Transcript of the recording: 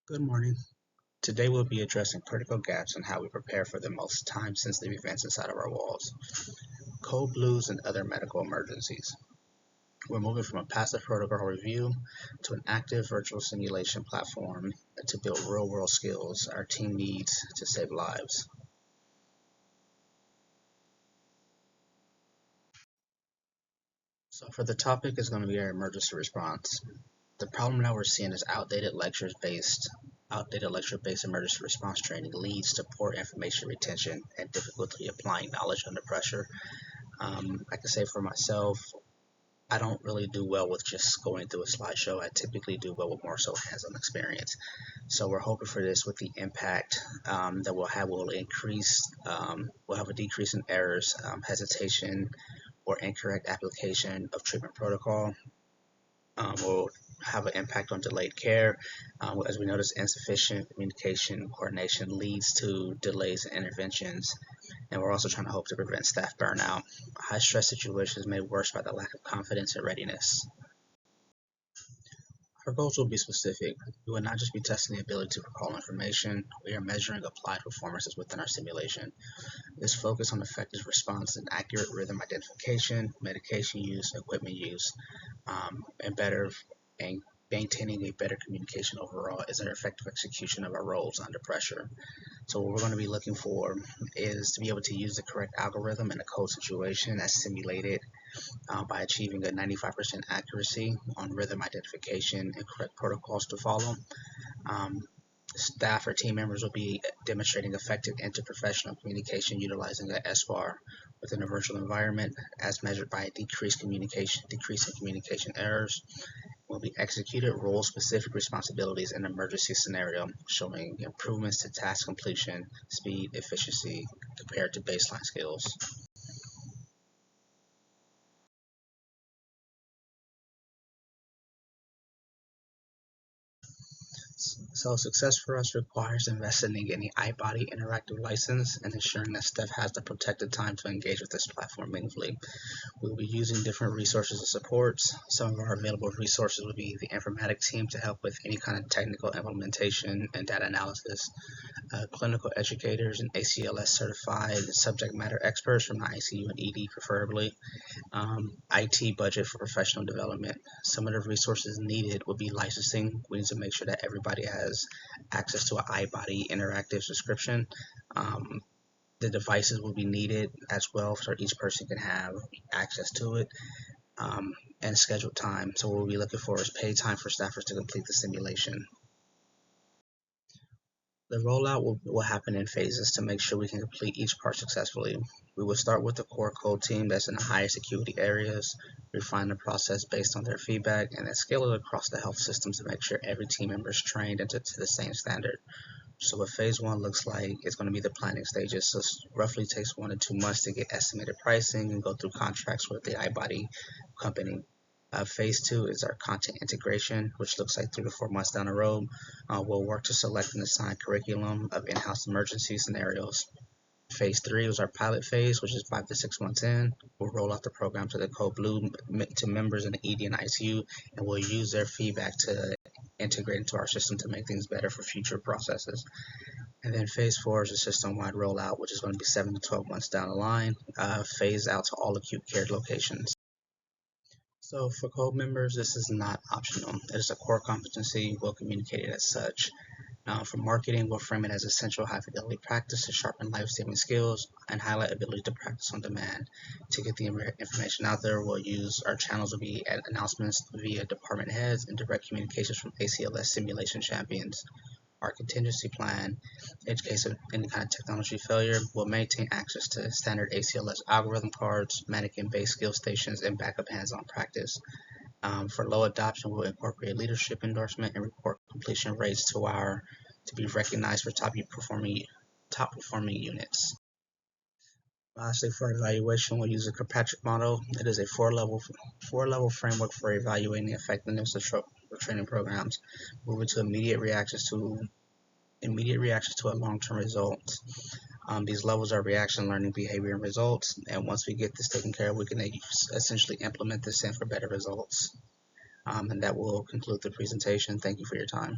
Good morning. Today we'll be addressing critical gaps in how we prepare for the most time-sensitive events inside of our walls, cold blues, and other medical emergencies. We're moving from a passive protocol review to an active virtual simulation platform to build real-world skills our team needs to save lives. So for the topic is going to be our emergency response. The problem that we're seeing is outdated lecture-based emergency response training leads to poor information retention and difficulty applying knowledge under pressure. I can say for myself, I don't really do well with just going through a slideshow. I typically do well with more so hands-on experience. So we're hoping for this with the impact that will increase, we'll have a decrease in errors, hesitation, or incorrect application of treatment protocol. Will have an impact on delayed care. As we notice, insufficient communication coordination leads to delays in interventions, and we're also trying to hope to prevent staff burnout. High stress situations made worse by the lack of confidence and readiness. Our goals will be specific. We will not just be testing the ability to recall information, we are measuring applied performances within our simulation. This focus on effective response and accurate rhythm identification, medication use, equipment use, and maintaining a better communication overall is an effective execution of our roles under pressure. So what we're going to be looking for is to be able to use the correct algorithm in a code situation as simulated by achieving a 95% accuracy on rhythm identification and correct protocols to follow. Staff or team members will be demonstrating effective interprofessional communication utilizing the SBAR within a virtual environment as measured by a decrease in communication errors. Will be executed role-specific responsibilities in an emergency scenario, showing improvements to task completion, speed, efficiency compared to baseline skills. So success for us requires investing in any iBody interactive license and ensuring that staff has the protected time to engage with this platform meaningfully. We'll be using different resources and supports. Some of our available resources will be the informatics team to help with any kind of technical implementation and data analysis, clinical educators and ACLS certified subject matter experts from the ICU and ED preferably, IT budget for professional development. Some of the resources needed would be licensing. We need to make sure that everybody has access to an iBody interactive subscription. The devices will be needed as well, so each person can have access to it, and scheduled time. So what we'll be looking for is paid time for staffers to complete the simulation. The rollout will happen in phases to make sure we can complete each part successfully. We will start with the core code team that's in the highest acuity areas, refine the process based on their feedback, and then scale it across the health system to make sure every team member is trained to the same standard. So what phase one looks like is going to be the planning stages. So roughly takes 1 to 2 months to get estimated pricing and go through contracts with the iBody company. Phase two is our content integration, which looks like 3 to 4 months down the road. We'll work to select and assign curriculum of in-house emergency scenarios. Phase three was our pilot phase, which is 5 to 6 months in. We'll roll out the program to the Code Blue to members in the ED and ICU, and we'll use their feedback to integrate into our system to make things better for future processes. And then phase four is a system-wide rollout, which is going to be 7 to 12 months down the line, phased out to all acute care locations. So for code members, this is not optional. It is a core competency, we'll communicate it as such. For marketing, we'll frame it as essential high-fidelity practice to sharpen life-saving skills and highlight ability to practice on demand. To get the information out there, we'll use our channels will be at announcements via department heads and direct communications from ACLS simulation champions. Our contingency plan, in case of any kind of technology failure, will maintain access to standard ACLS algorithm cards, mannequin-based skill stations, and backup hands-on practice. For low adoption, we'll incorporate leadership endorsement and report completion rates to be recognized for top performing units. Lastly, for evaluation, we'll use a Kirkpatrick model. It is a four-level framework for evaluating the effectiveness of training programs, moving to immediate reactions to a long-term result. These levels are reaction, learning, behavior, and results. And once we get this taken care of, we can essentially implement this in for better results. And that will conclude the presentation. Thank you for your time.